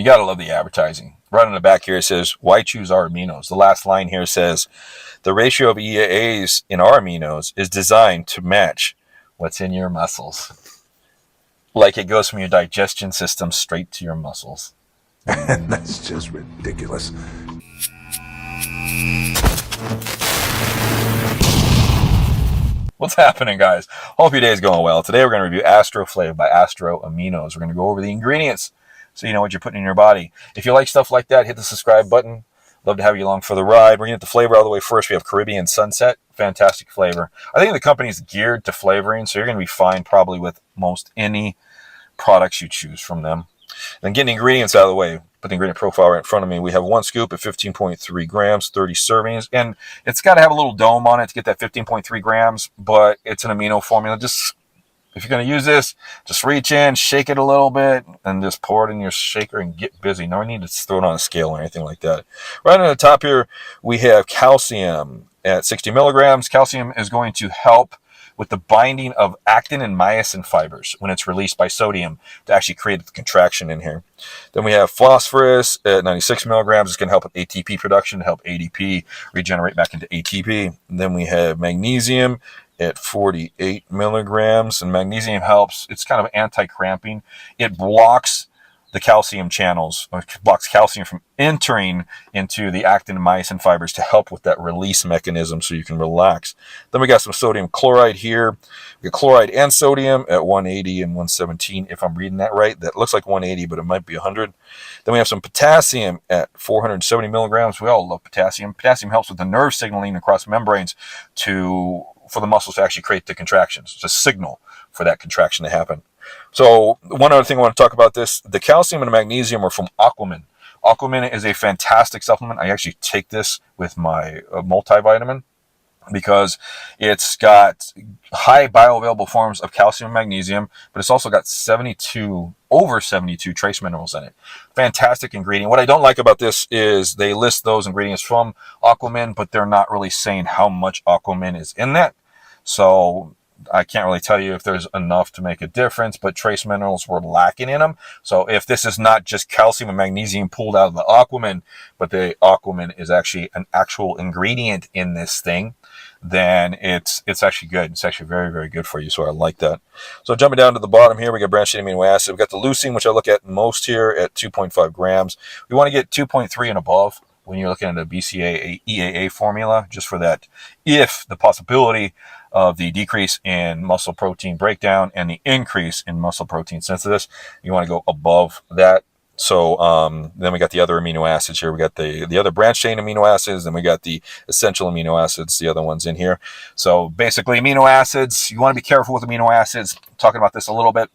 got to love the advertising. Right on the back here it says, why choose our aminos? The last line here says, the ratio of EAAs in our aminos is designed to match what's in your muscles. Like it goes from your digestion system straight to your muscles. That's just ridiculous. What's happening, guys? Hope your day is going well. Today we're going to review AstroFlav by Astro Aminos. We're going to go over the ingredients so you know what you're putting in your body. If you like stuff like that, hit the subscribe button. Love to have you along for the ride. We're going to get the flavor all the way first. We have Caribbean Sunset. Fantastic flavor. I think the company's geared to flavoring, so you're going to be fine probably with most any products you choose from them. Then getting the ingredients out of the way. Put the ingredient profile right in front of me. We have 1 scoop at 15.3 grams, 30 servings. And it's got to have a little dome on it to get that 15.3 grams, but it's an amino formula. Just, if you're going to use this, just reach in, shake it a little bit, and just pour it in your shaker and get busy. No need to throw it on a scale or anything like that. Right on the top here, we have calcium at 60 milligrams. Calcium is going to help with the binding of actin and myosin fibers when it's released by sodium to actually create the contraction in here. Then we have phosphorus at 96 milligrams. It's going to help with ATP production, to help ADP regenerate back into ATP. And then we have magnesium at 48 milligrams. And magnesium helps, it's kind of anti-cramping. It blocks the calcium channels, or blocks calcium from entering into the actin and myosin fibers to help with that release mechanism so you can relax. Then we got some sodium chloride here. We got chloride and sodium at 180 and 117, if I'm reading that right. That looks like 180, but it might be 100. Then we have some potassium at 470 milligrams. We all love potassium. Potassium helps with the nerve signaling across membranes for the muscles to actually create the contractions. It's a signal for that contraction to happen. So one other thing I want to talk about this, the calcium and the magnesium are from Aquamin. Aquamin is a fantastic supplement. I actually take this with my multivitamin because it's got high bioavailable forms of calcium and magnesium, but it's also got over 72 trace minerals in it. Fantastic ingredient. What I don't like about this is they list those ingredients from Aquamin, but they're not really saying how much Aquamin is in that. So I can't really tell you if there's enough to make a difference, but trace minerals were lacking in them. So if this is not just calcium and magnesium pulled out of the Aquamin, but the Aquamin is actually an actual ingredient in this thing, then it's actually good. It's actually very, very good for you. So I like that. So jumping down to the bottom here, we got branched chain amino acid. We got the leucine, which I look at most here at 2.5 grams. We want to get 2.3 and above when you're looking at a BCAA EAA formula, just for that, if the possibility of the decrease in muscle protein breakdown and the increase in muscle protein synthesis, you want to go above that. So then we got the other amino acids here. We got the other branched chain amino acids, and we got the essential amino acids, the other ones in here. So basically amino acids, you want to be careful with amino acids. I'm talking about this a little bit.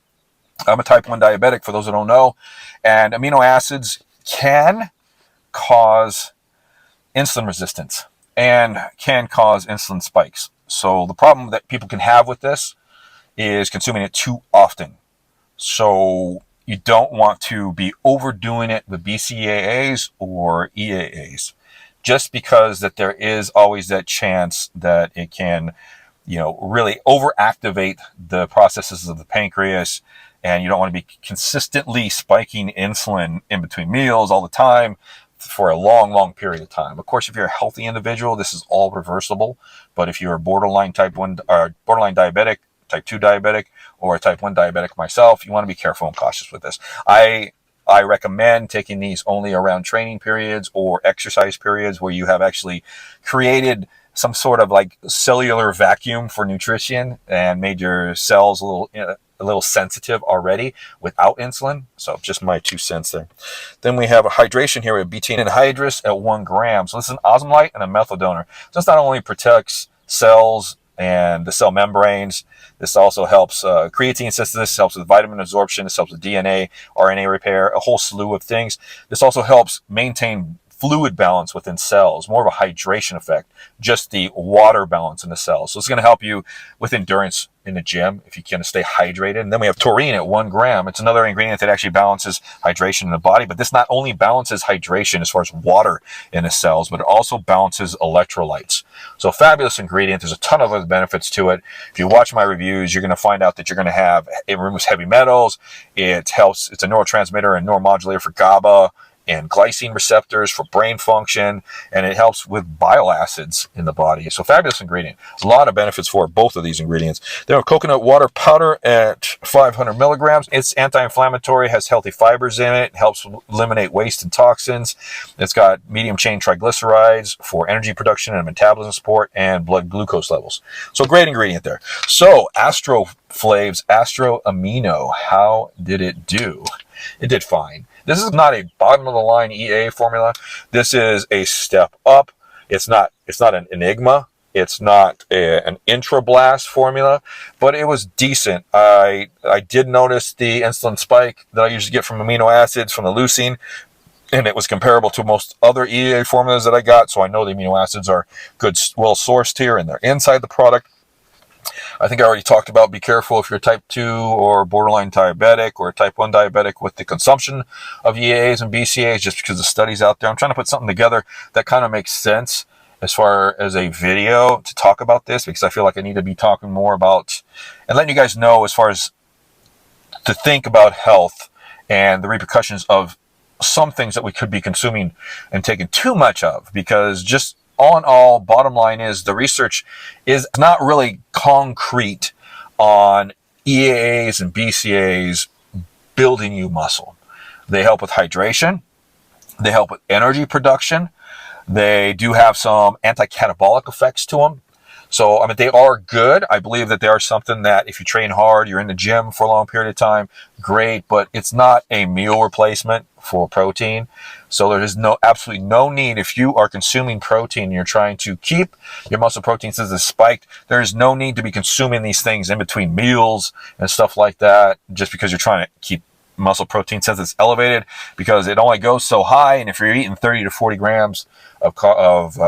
I'm a type 1 diabetic, for those who don't know, and amino acids can cause insulin resistance and can cause insulin spikes. So the problem that people can have with this is consuming it too often. So you don't want to be overdoing it with BCAAs or EAAs, just because that there is always that chance that it can, really overactivate the processes of the pancreas, and you don't want to be consistently spiking insulin in between meals all the time for a long, long period of time. Of course, if you're a healthy individual, this is all reversible. But if you're a borderline type 1 or borderline diabetic, type 2 diabetic, or a type 1 diabetic myself, you want to be careful and cautious with this. I recommend taking these only around training periods or exercise periods where you have actually created some sort of like cellular vacuum for nutrition and made your cells a little sensitive already without insulin. So just my 2 cents there. Then we have a hydration here with betaine anhydrous at 1 gram. So this is an osmolyte and a methyl donor. So this not only protects cells and the cell membranes, this also helps creatine synthesis, helps with vitamin absorption, this helps with DNA, RNA repair, a whole slew of things. This also helps maintain fluid balance within cells, more of a hydration effect, just the water balance in the cells. So it's going to help you with endurance in the gym if you can stay hydrated. And then we have taurine at 1 gram. It's another ingredient that actually balances hydration in the body, but this not only balances hydration as far as water in the cells, but it also balances electrolytes. So a fabulous ingredient. There's a ton of other benefits to it. If you watch my reviews, you're going to find out that you're going to have, it removes heavy metals. It helps, it's a neurotransmitter and neuromodulator for GABA and glycine receptors for brain function, and it helps with bile acids in the body. So fabulous ingredient. A lot of benefits for both of these ingredients. Then we have coconut water powder at 500 milligrams. It's anti-inflammatory, has healthy fibers in it, helps eliminate waste and toxins. It's got medium chain triglycerides for energy production and metabolism support and blood glucose levels. So great ingredient there. So AstroFlav's Astro Amino, how did it do? It did fine. This is not a bottom of the line EA formula. This is a step up. It's not an enigma. It's not an intra-blast formula, but it was decent. I did notice the insulin spike that I usually get from amino acids from the leucine, and it was comparable to most other EA formulas that I got. So I know the amino acids are good, well sourced here, and they're inside the product. I think I already talked about be careful if you're type 2 or borderline diabetic or type 1 diabetic with the consumption of EAAs and BCAAs, just because the studies out there. I'm trying to put something together that kind of makes sense as far as a video to talk about this, because I feel like I need to be talking more about and letting you guys know as far as to think about health and the repercussions of some things that we could be consuming and taking too much of, because just all in all, bottom line is the research is not really concrete on EAAs and BCAAs building you muscle. They help with hydration. They help with energy production. They do have some anti-catabolic effects to them. So, I mean, they are good. I believe that they are something that if you train hard, you're in the gym for a long period of time, great, but it's not a meal replacement for protein. So there is absolutely no need, if you are consuming protein and you're trying to keep your muscle protein synthesis spiked, there is no need to be consuming these things in between meals and stuff like that, just because you're trying to keep muscle protein synthesis elevated, because it only goes so high. And if you're eating 30 to 40 grams of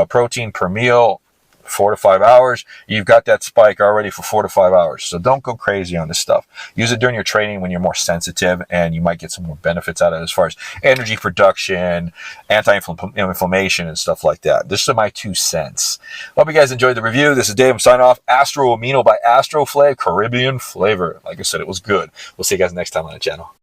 protein per meal, 4 to 5 hours, you've got that spike already for 4 to 5 hours. So don't go crazy on this stuff. Use it during your training when you're more sensitive, and you might get some more benefits out of it as far as energy production, anti-inflammation, and stuff like that. This is my 2 cents. Hope you guys enjoyed the review. This is Dave. I'm signing off. Astro Amino by AstroFlav, Caribbean flavor. Like I said, it was good. We'll see you guys next time on the channel.